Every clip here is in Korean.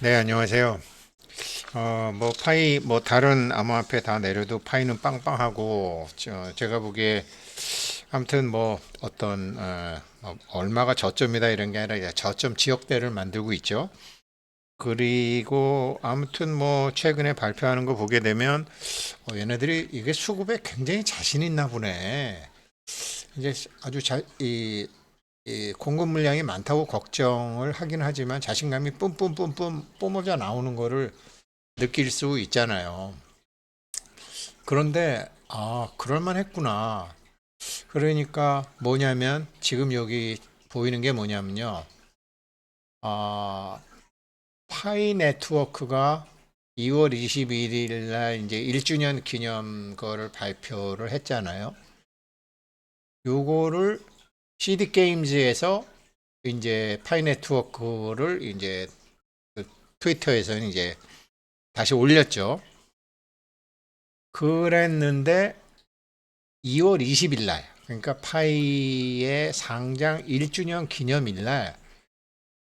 네, 안녕하세요. 파이, 다른 암호화폐 다 내려도 파이는 빵빵하고, 제가 보기에, 아무튼 얼마가 저점이다 이런 게 아니라 저점 지역대를 만들고 있죠. 그리고 아무튼 최근에 발표하는 거 보게 되면, 얘네들이 이게 수급에 굉장히 자신 있나 보네. 이제 아주 이 공급 물량이 많다고 걱정을 하긴 하지만 자신감이 뿜뿜뿜뿜 뿜어져 나오는 거를 느낄 수 있잖아요. 그런데 그럴만 했구나. 그러니까 뭐냐면 지금 여기 보이는 게 뭐냐면요. 아, 파이 네트워크가 2월 21일 날 이제 1주년 기념 거를 발표를 했잖아요. 요거를 CD 게임즈에서 이제 파이 네트워크를 이제 그 트위터에서는 이제 다시 올렸죠. 그랬는데 2월 20일 날, 그러니까 파이의 상장 1주년 기념일 날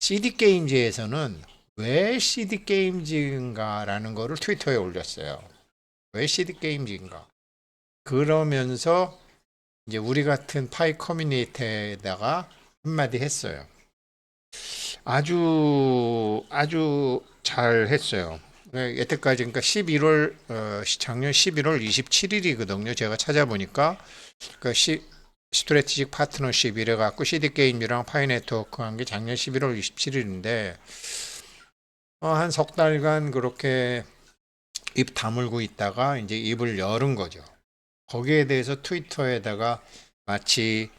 CD 게임즈에서는 왜 CD 게임즈인가라는 거를 트위터에 올렸어요. 왜 CD 게임즈인가? 그러면서 이제 우리 같은 파이 커뮤니티에다가 한마디 했어요. 아주 잘 했어요. 여태까지 그러니까 11월 작년 11월 27일이거든요. 제가 찾아보니까 그 스트레티직 파트너십 이래 갖고 CD 게임이랑 파이 네트워크 한 게 작년 11월 27일인데 한 석 달간 그렇게 입 다물고 있다가 이제 입을 열은 거죠. 거기에 대해서 트위터에다가 마치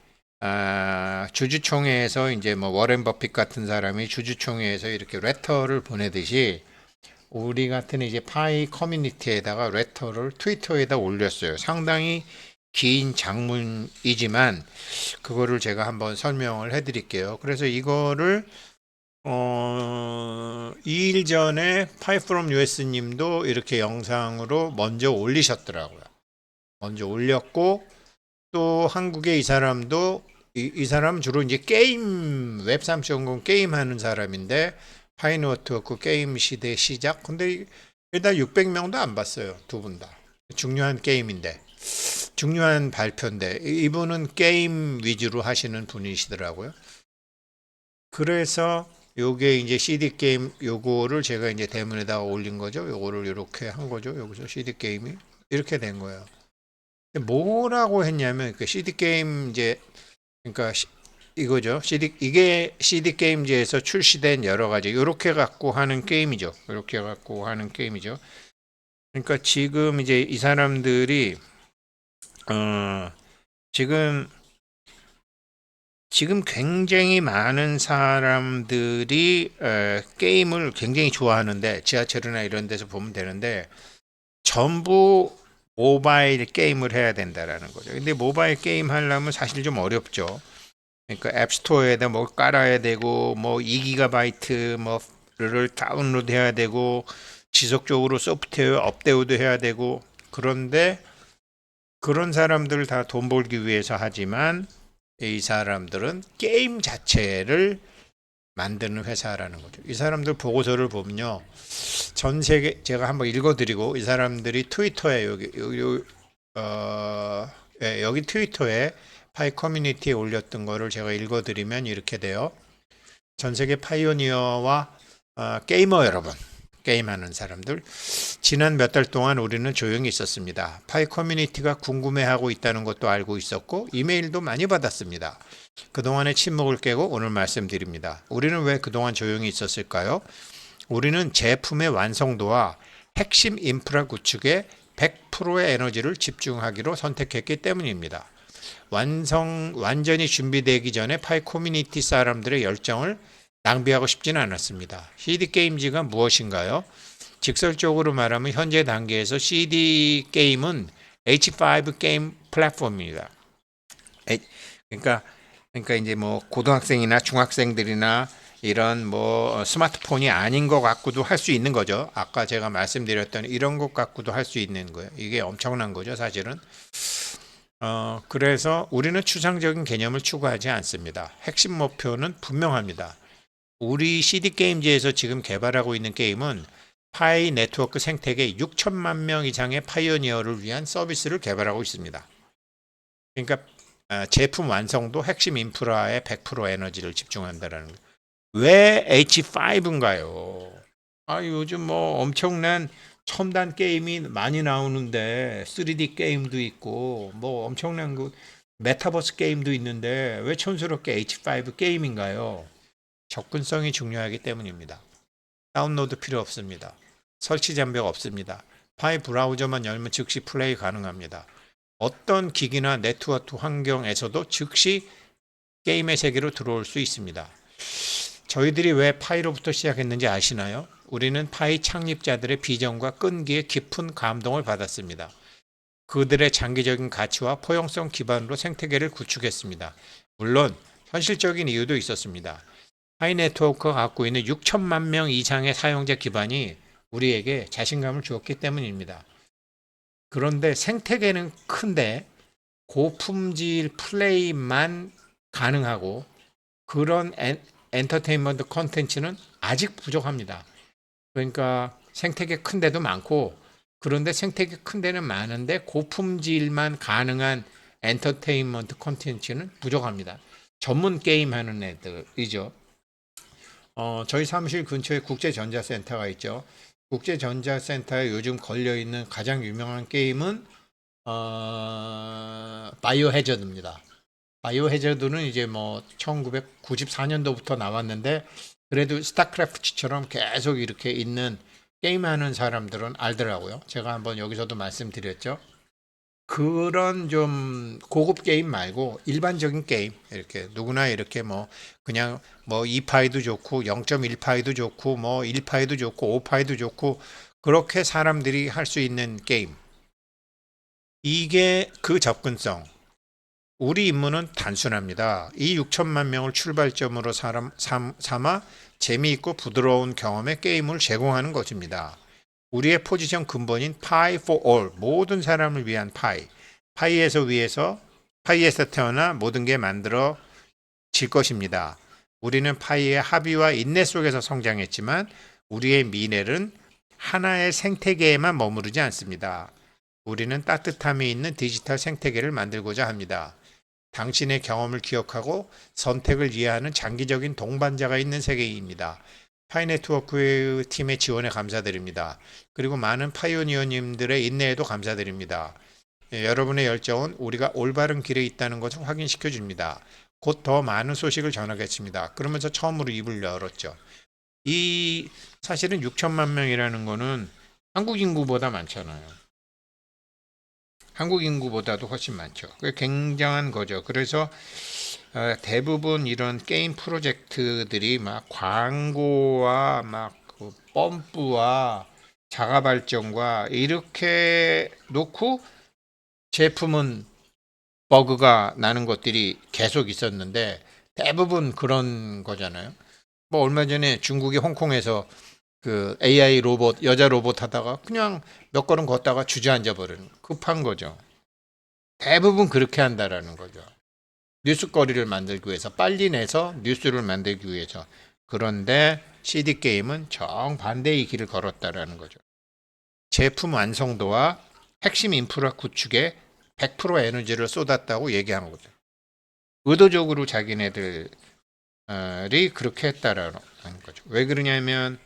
주주총회에서 이제 워렌 버핏 같은 사람이 주주총회에서 이렇게 레터를 보내듯이 우리 같은 이제 파이 커뮤니티에다가 레터를 트위터에다 올렸어요. 상당히 긴 장문이지만 그거를 제가 한번 설명을 해드릴게요. 그래서 이거를 2일 전에 파이 프롬 US 님도 이렇게 영상으로 먼저 올리셨더라고요. 먼저 올렸고 또 한국의 이 사람도 이 사람은 주로 이제 게임 웹 3.0 게임 하는 사람인데 파이너트워크 게임 시대 시작. 근데 일단 600명도 안 봤어요. 두 분 다. 중요한 게임인데 중요한 발표인데 이분은 게임 위주로 하시는 분이시더라고요. 그래서 요게 이제 CD 게임 요거를 제가 이제 대문에다가 올린 거죠. 요거를 이렇게 한 거죠. 여기서 CD 게임이 이렇게 된 거예요. 뭐라고 했냐면 그 CD 게임 이제 그러니까 이거죠. 이게 CD 게임즈에서 출시된 여러 가지 이렇게 갖고 하는 게임이죠. 이렇게 갖고 하는 게임이죠. 그러니까 지금 이제 이 사람들이 어 지금 굉장히 많은 사람들이 게임을 굉장히 좋아하는데 지하철이나 이런 데서 보면 되는데 전부 모바일 게임을 해야 된다라는 거죠. 근데 모바일 게임 하려면 사실 좀 어렵죠. 그러니까 앱스토어에다 뭐 깔아야 되고 뭐 2기가바이트 뭐를 다운로드 해야 되고 지속적으로 소프트웨어 업데이트 해야 되고 그런데 그런 사람들 다 돈 벌기 위해서 하지만 이 사람들은 게임 자체를 만드는 회사라는 거죠. 이 사람들 보고서를 보면요. 전 세계 제가 한번 읽어드리고 이 사람들이 트위터에 여기 트위터에 파이 커뮤니티에 올렸던 거를 제가 읽어드리면 이렇게 돼요. 전 세계 파이오니어와 게이머 여러분, 게임하는 사람들, 지난 몇 달 동안 우리는 조용히 있었습니다. 파이 커뮤니티가 궁금해하고 있다는 것도 알고 있었고 이메일도 많이 받았습니다. 그동안의 침묵을 깨고 오늘 말씀드립니다. 우리는 왜 그동안 조용히 있었을까요? 우리는 제품의 완성도와 핵심 인프라 구축에 100%의 에너지를 집중하기로 선택했기 때문입니다. 완전히 준비되기 전에 파이 커뮤니티 사람들의 열정을 낭비하고 싶지는 않았습니다. CD 게임즈가 무엇인가요? 직설적으로 말하면 현재 단계에서 CD 게임은 H5 게임 플랫폼입니다. 그러니까 이제 고등학생이나 중학생들이나 이런 스마트폰이 아닌 것 갖고도 할 수 있는 거죠. 아까 제가 말씀드렸던 이런 것 갖고도 할 수 있는 거예요. 이게 엄청난 거죠, 사실은. 그래서 우리는 추상적인 개념을 추구하지 않습니다. 핵심 목표는 분명합니다. 우리 CD게임즈에서 지금 개발하고 있는 게임은 파이 네트워크 생태계 6천만 명 이상의 파이오니어를 위한 서비스를 개발하고 있습니다. 그러니까 제품 완성도 핵심 인프라에 100% 에너지를 집중한다라는 거예요. 왜 H5인가요? 요즘 뭐 엄청난 첨단 게임이 많이 나오는데 3D 게임도 있고 뭐 엄청난 그 메타버스 게임도 있는데 왜 촌스럽게 H5 게임인가요? 접근성이 중요하기 때문입니다. 다운로드 필요 없습니다. 설치 장벽 없습니다. 파이 브라우저만 열면 즉시 플레이 가능합니다. 어떤 기기나 네트워크 환경에서도 즉시 게임의 세계로 들어올 수 있습니다. 저희들이 왜 파이로부터 시작했는지 아시나요? 우리는 파이 창립자들의 비전과 끈기에 깊은 감동을 받았습니다. 그들의 장기적인 가치와 포용성 기반으로 생태계를 구축했습니다. 물론 현실적인 이유도 있었습니다. 파이 네트워크가 갖고 있는 6천만 명 이상의 사용자 기반이 우리에게 자신감을 주었기 때문입니다. 그런데 생태계는 큰데 고품질 플레이만 가능하고 그런 엔터테인먼트 컨텐츠는 아직 부족합니다. 그러니까 생태계 큰 데도 많고 그런데 생태계 큰 데는 많은데 고품질만 가능한 엔터테인먼트 컨텐츠는 부족합니다. 전문 게임 하는 애들이죠. 저희 사무실 근처에 국제전자센터가 있죠. 국제전자센터에 요즘 걸려있는 가장 유명한 게임은 바이오 해저드입니다. 바이오 해저드는 이제 뭐 1994년도부터 나왔는데 그래도 스타크래프트처럼 계속 이렇게 있는 게임하는 사람들은 알더라고요. 제가 한번 여기서도 말씀드렸죠. 그런 좀 고급 게임 말고 일반적인 게임 이렇게 누구나 이렇게 뭐 그냥 뭐 2파이도 좋고 0.1파이도 좋고 뭐 1파이도 좋고 5파이도 좋고 그렇게 사람들이 할 수 있는 게임 이게 그 접근성 우리 임무는 단순합니다. 이 6천만 명을 출발점으로 삼아 재미있고 부드러운 경험의 게임을 제공하는 것입니다. 우리의 포지션 근본인 Pi for All, 모든 사람을 위한 파이. 파이에서 태어나 모든 게 만들어질 것입니다. 우리는 파이의 합의와 인내 속에서 성장했지만 우리의 미래는 하나의 생태계에만 머무르지 않습니다. 우리는 따뜻함이 있는 디지털 생태계를 만들고자 합니다. 당신의 경험을 기억하고 선택을 이해하는 장기적인 동반자가 있는 세계입니다. 파이네트워크 팀의 지원에 감사드립니다. 그리고 많은 파이오니어님들의 인내에도 감사드립니다. 여러분의 열정은 우리가 올바른 길에 있다는 것을 확인시켜 줍니다. 곧 더 많은 소식을 전하겠습니다. 그러면서 처음으로 입을 열었죠. 이 사실은 6천만 명이라는 거는 한국 인구보다 많잖아요. 한국 인구보다도 훨씬 많죠. 그게 굉장한 거죠. 그래서 대부분 이런 게임 프로젝트들이 막 광고와 막그 펌프와 자가 발전과 이렇게 놓고 제품은 버그가 나는 것들이 계속 있었는데 대부분 그런 거잖아요. 뭐 얼마 전에 중국이 홍콩에서 그 AI 로봇, 여자 로봇 하다가 그냥 몇 걸음 걷다가 주저앉아 버리는 급한 거죠. 대부분 그렇게 한다라는 거죠. 뉴스거리를 만들기 위해서 빨리 내서 뉴스를 만들기 위해서. 그런데 CD게임은 정반대의 길을 걸었다라는 거죠. 제품 완성도와 핵심 인프라 구축에 100% 에너지를 쏟았다고 얘기하는 거죠. 의도적으로 자기네들이 그렇게 했다라는 거죠. 왜 그러냐면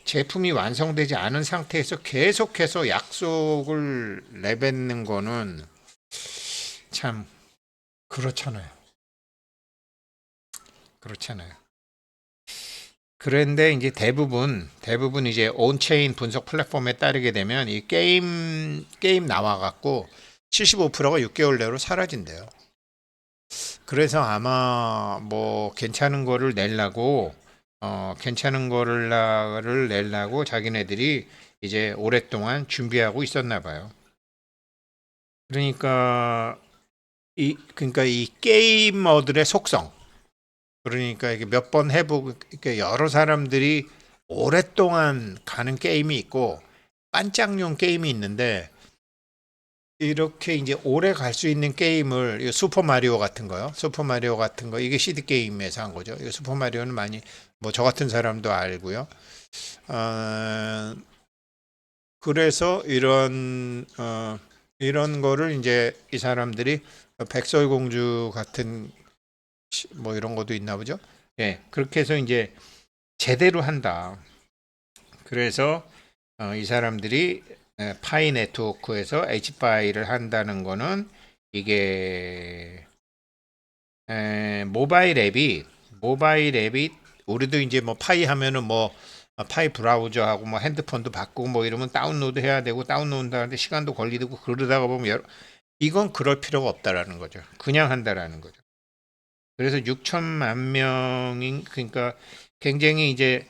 제품이 완성되지 않은 상태에서 계속해서 약속을 내뱉는 거는 참 그렇잖아요. 그렇잖아요. 그런데 이제 대부분 이제 온체인 분석 플랫폼에 따르게 되면 이 게임 나와 갖고 75%가 6개월 내로 사라진대요. 그래서 아마 뭐 괜찮은 거를 내려고 자기네들이 이제 오랫동안 준비하고 있었나 봐요. 그러니까 이 게이머들의 속성. 그러니까 이게 몇 번 해보고 이렇게 여러 사람들이 오랫동안 가는 게임이 있고 반짝용 게임이 있는데 이렇게 이제 오래 갈 수 있는 게임을 슈퍼 마리오 같은 거요. 슈퍼 마리오 같은 거 이게 CD 게임에서 한 거죠. 이 슈퍼 마리오는 많이 뭐 저 같은 사람도 알고요. 어, 그래서 이런 거를 이제 이 사람들이 백설공주 같은 뭐 이런 것도 있나 보죠. 예, 그렇게 해서 이제 제대로 한다. 그래서 이 사람들이 파이 네트워크에서 H파이를 한다는 거는 이게 모바일 앱이 우리도 이제 뭐 파이 하면은 뭐 파이 브라우저하고 뭐 핸드폰도 바꾸고 뭐 이러면 다운로드 해야 되고 다운로드 하는데 시간도 걸리고 그러다가 보면 이건 그럴 필요가 없다라는 거죠. 그냥 한다라는 거죠. 그래서 6천만 명인 그러니까 굉장히 이제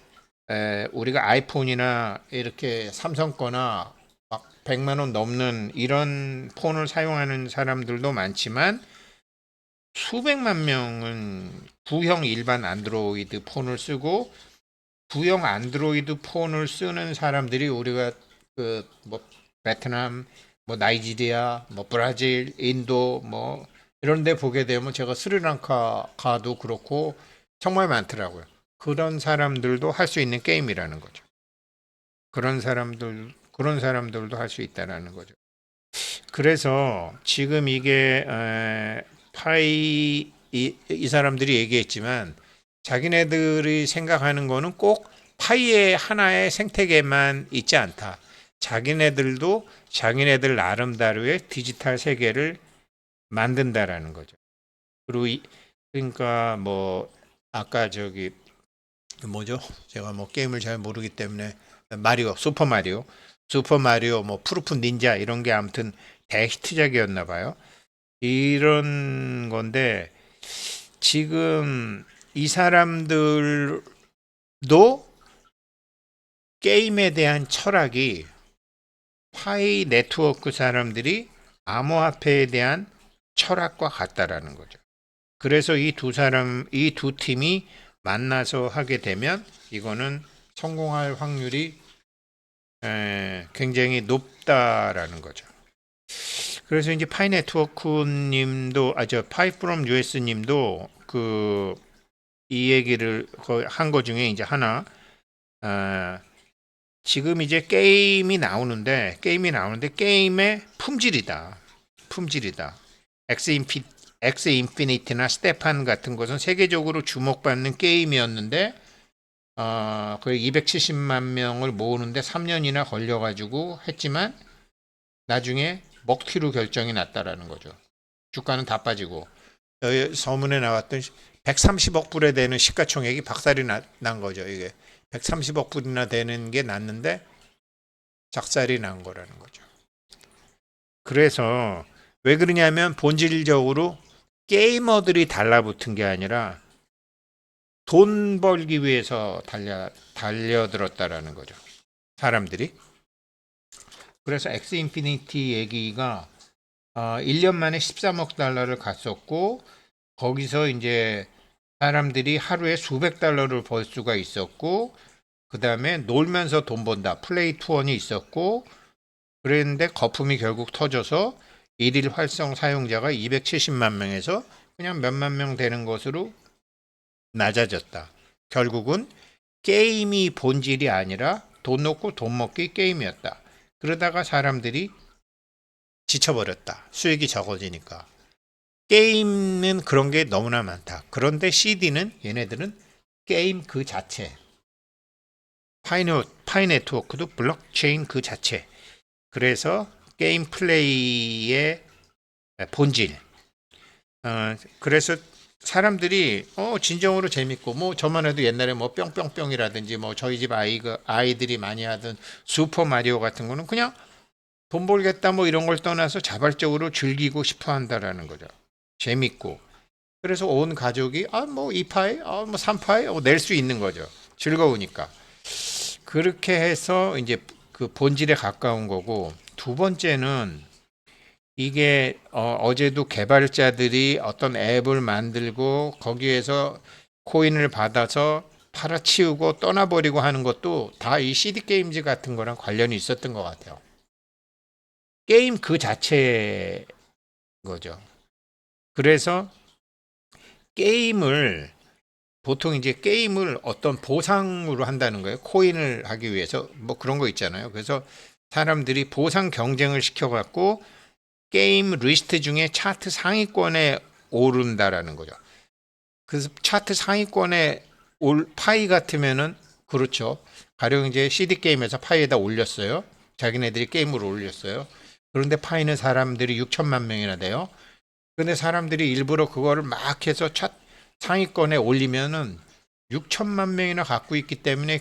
우리가 아이폰이나 이렇게 삼성 거나 막 100만 원 넘는 이런 폰을 사용하는 사람들도 많지만 수백만 명은 구형 일반 안드로이드 폰을 쓰고 구형 안드로이드 폰을 쓰는 사람들이 우리가 그 뭐 베트남, 뭐 나이지리아, 뭐 브라질, 인도 뭐 이런 데 보게 되면 제가 스리랑카 가도 그렇고 정말 많더라고요. 그런 사람들도 할 수 있는 게임이라는 거죠. 그런 사람들도 할 수 있다라는 거죠. 그래서 지금 이게 이 사람들이 얘기했지만 자기네들이 생각하는 거는 꼭 파이의 하나의 생태계만 있지 않다. 자기네들도 자기네들 나름대로의 디지털 세계를 만든다라는 거죠. 그리고 그러니까 뭐 아까 저기 뭐죠? 제가 뭐 게임을 잘 모르기 때문에 슈퍼 마리오 뭐 프루프 닌자 이런 게 아무튼 대히트작이었나 봐요. 이런 건데 지금 이 사람들도 게임에 대한 철학이 파이 네트워크 사람들이 암호화폐에 대한 철학과 같다라는 거죠. 그래서 이 두 팀이 만나서 하게 되면 이거는 성공할 확률이 굉장히 높다라는 거죠. 그래서 이제 파이 네트워크 님도 저 파이 프롬 US 님도 그 이 얘기를 한 거 중에 이제 하나 아, 지금 이제 게임이 나오는데 게임의 품질이다. 엑스 인피니티나 스테판 같은 것은 세계적으로 주목받는 게임이었는데 거의 270만 명을 모으는데 3년이나 걸려가지고 했지만 나중에 먹튀로 결정이 났다라는 거죠. 주가는 다 빠지고 서문에 나왔던 130억 불에 되는 시가총액이 박살이 난 거죠. 이게 130억 불이나 되는 게 났는데 작살이 난 거라는 거죠. 그래서 왜 그러냐면 본질적으로 게이머들이 달라붙은 게 아니라 돈 벌기 위해서 달려들었다라는 거죠. 사람들이. 그래서 엑스 인피니티 얘기가 1년 만에 13억 달러를 갔었고 거기서 이제 사람들이 하루에 수백 달러를 벌 수가 있었고 그 다음에 놀면서 돈 번다 플레이 투원이 있었고 그랬는데 거품이 결국 터져서 일일 활성 사용자가 270만 명에서 그냥 몇만 명 되는 것으로 낮아졌다. 결국은 게임이 본질이 아니라 돈 놓고 돈 먹기 게임이었다. 그러다가 사람들이 지쳐버렸다. 수익이 적어지니까. 게임은 그런 게 너무나 많다. 그런데 CD는 얘네들은 게임 그 자체. 파이 네트워크도 블록체인 그 자체. 그래서 게임 플레이의 본질. 그래서 사람들이 진정으로 재밌고 뭐 저만 해도 옛날에 뭐 뿅뿅뿅이라든지 뭐 저희 집 아이들이 많이 하던 슈퍼 마리오 같은 거는 그냥 돈 벌겠다 뭐 이런 걸 떠나서 자발적으로 즐기고 싶어 한다라는 거죠. 재밌고. 그래서 온 가족이 뭐 2파이, 뭐 3파이 낼 수 있는 거죠. 즐거우니까. 그렇게 해서 이제 그 본질에 가까운 거고 두 번째는 이게 어제도 개발자들이 어떤 앱을 만들고 거기에서 코인을 받아서 팔아치우고 떠나버리고 하는 것도 다 이 CD 게임즈 같은 거랑 관련이 있었던 것 같아요. 게임 그 자체인 거죠. 그래서 게임을 보통 이제 게임을 어떤 보상으로 한다는 거예요. 코인을 하기 위해서 뭐 그런 거 있잖아요. 그래서 사람들이 보상 경쟁을 시켜갖고 게임 리스트 중에 차트 상위권에 오른다라는 거죠. 그래서 차트 상위권에 올 파이 같으면은 그렇죠. 가령 이제 CD 게임에서 파이에다 올렸어요. 자기네들이 게임으로 올렸어요. 그런데 파이는 사람들이 6천만 명이나 돼요. 근데 사람들이 일부러 그거를 막 해서 상위권에 올리면은 6천만 명이나 갖고 있기 때문에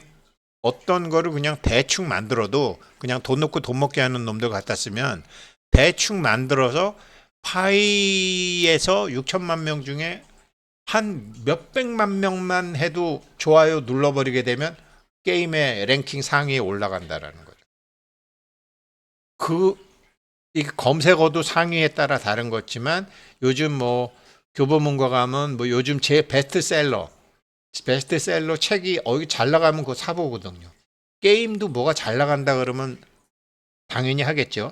어떤 거를 그냥 대충 만들어도 그냥 돈 넣고 돈 먹게 하는 놈들 같았으면 대충 만들어서 파이에서 6천만 명 중에 한 몇백만 명만 해도 좋아요 눌러버리게 되면 게임의 랭킹 상위에 올라간다라는 거죠. 이 검색어도 상위에 따라 다른 거지만 요즘 뭐 교보문고 가면 뭐 요즘 제 베스트셀러 책이 잘 나가면 그거 사보거든요. 게임도 뭐가 잘 나간다 그러면 당연히 하겠죠.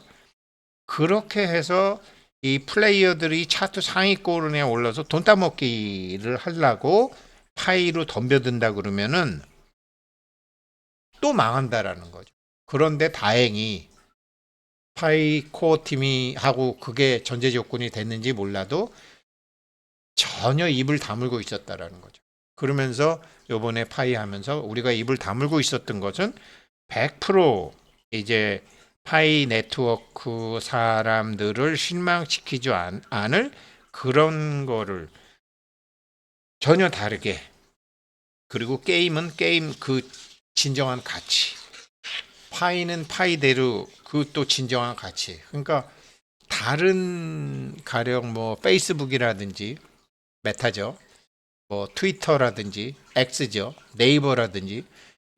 그렇게 해서 이 플레이어들이 차트 상위권에 올라서 돈 따먹기를 하려고 파이로 덤벼든다 그러면은 또 망한다라는 거죠. 그런데 다행히 파이 코어 팀이 하고 그게 전제 조건이 됐는지 몰라도 전혀 입을 다물고 있었다라는 거죠. 그러면서 요번에 파이 하면서 우리가 입을 다물고 있었던 것은 100% 이제 파이 네트워크 사람들을 실망시키지 않을 그런 거를 전혀 다르게, 그리고 게임은 게임 그 진정한 가치, 파이는 파이대로 그 또 진정한 가치. 그러니까 다른 가령 뭐 페이스북이라든지 메타죠. 뭐 트위터라든지 X죠. 네이버라든지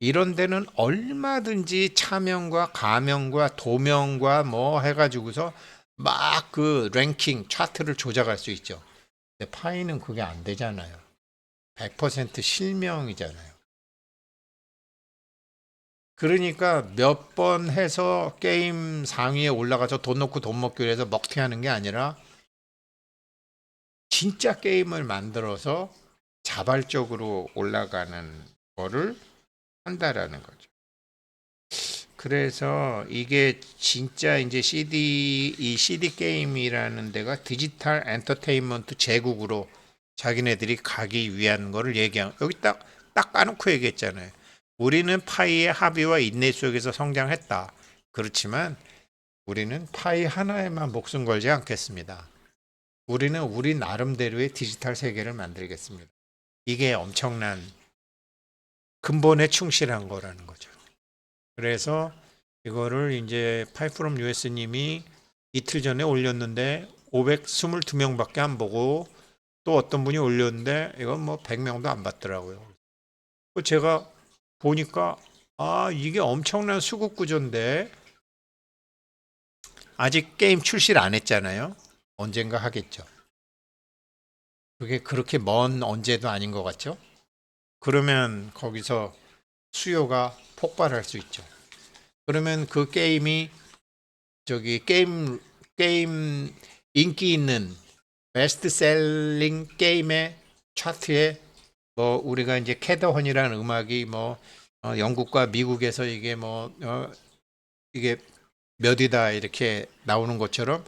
이런 데는 얼마든지 차명과 가명과 도명과 뭐 해가지고서 막 그 랭킹 차트를 조작할 수 있죠. 근데 파이는 그게 안 되잖아요. 100% 실명이잖아요. 그러니까 몇 번 해서 게임 상위에 올라가서 돈 넣고 돈 먹기 위해서 먹튀하는 게 아니라 진짜 게임을 만들어서 자발적으로 올라가는 거를 한다라는 거죠. 그래서 이게 진짜 이제 이 CD 게임이라는 데가 디지털 엔터테인먼트 제국으로 자기네들이 가기 위한 거를 여기 딱 까놓고 얘기했잖아요. 우리는 파이의 합의와 인내 속에서 성장했다. 그렇지만 우리는 파이 하나에만 목숨 걸지 않겠습니다. 우리는 우리 나름대로의 디지털 세계를 만들겠습니다. 이게 엄청난 근본에 충실한 거라는 거죠. 그래서 이거를 이제 파이프롬 US님이 이틀 전에 올렸는데 522명밖에 안 보고 또 어떤 분이 올렸는데 이건 뭐 100명도 안 봤더라고요. 제가 보니까 이게 엄청난 수급 구조인데 아직 게임 출시를 안 했잖아요. 언젠가 하겠죠. 그게 그렇게 먼 언제도 아닌 것 같죠? 그러면 거기서 수요가 폭발할 수 있죠. 그러면 그 게임이 게임 인기 있는 베스트셀링 게임의 차트에 뭐 우리가 이제 캐더헌이라는 음악이 뭐 영국과 미국에서 이게 이게 몇 위다 이렇게 나오는 것처럼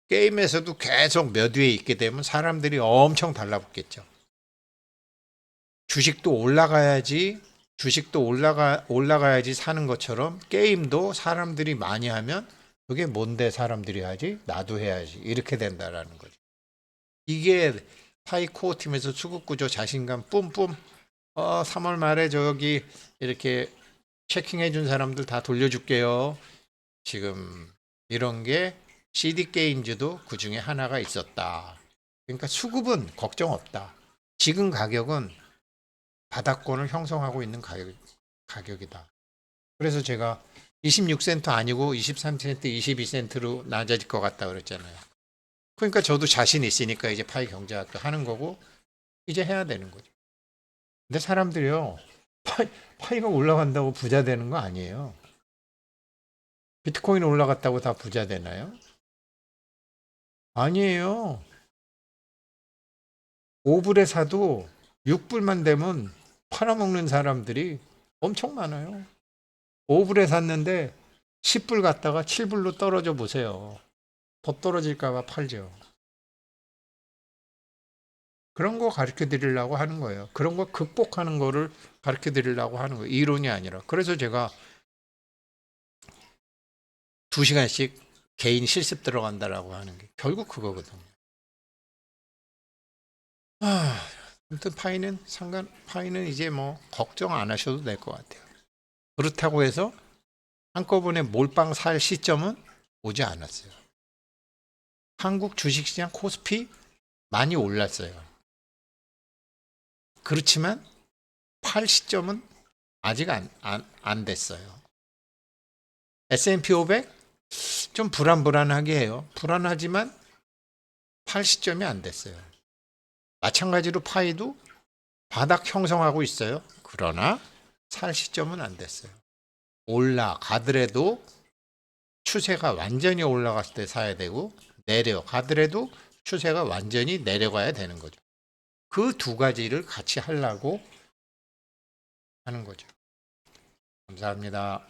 게임에서도 계속 몇 위에 있게 되면 사람들이 엄청 달라붙겠죠. 주식도 올라가야지 올라가야지 사는 것처럼 게임도 사람들이 많이 하면 그게 뭔데 사람들이 하지? 나도 해야지. 이렇게 된다라는 거죠. 이게 파이코어 팀에서 수급 구조 자신감 뿜뿜. 3월 말에 저기 이렇게 체킹해 준 사람들 다 돌려줄게요. 지금 이런 게 CD 게임즈도 그 중에 하나가 있었다. 그러니까 수급은 걱정 없다. 지금 가격은 바닥권을 형성하고 있는 가격이다. 그래서 제가 26센트 아니고 23센트, 22센트로 낮아질 것 같다 그랬잖아요. 그러니까 저도 자신 있으니까 이제 파이 경제학도 하는 거고 이제 해야 되는 거죠. 근데 사람들이요, 파이가 올라간다고 부자 되는 거 아니에요. 비트코인 올라갔다고 다 부자 되나요? 아니에요. 5불에 사도 6불만 되면 팔아먹는 사람들이 엄청 많아요. 5불에 샀는데 10불 갔다가 7불로 떨어져 보세요. 더 떨어질까봐 팔죠. 그런 거 가르쳐 드리려고 하는 거예요. 그런 거 극복하는 거를 가르쳐 드리려고 하는 거예요. 이론이 아니라. 그래서 제가 2시간씩 개인 실습 들어간다라고 하는 게 결국 그거거든요. 아무튼 파이는 이제 뭐 걱정 안 하셔도 될 것 같아요. 그렇다고 해서 한꺼번에 몰빵 살 시점은 오지 않았어요. 한국 주식시장 코스피 많이 올랐어요. 그렇지만 팔 시점은 아직 안 됐어요. S&P 500 좀 불안하게 해요. 불안하지만 팔 시점이 안 됐어요. 마찬가지로 파이도 바닥 형성하고 있어요. 그러나 살 시점은 안 됐어요. 올라가더라도 추세가 완전히 올라갔을 때 사야 되고 내려가더라도 추세가 완전히 내려가야 되는 거죠. 그 두 가지를 같이 하려고 하는 거죠. 감사합니다.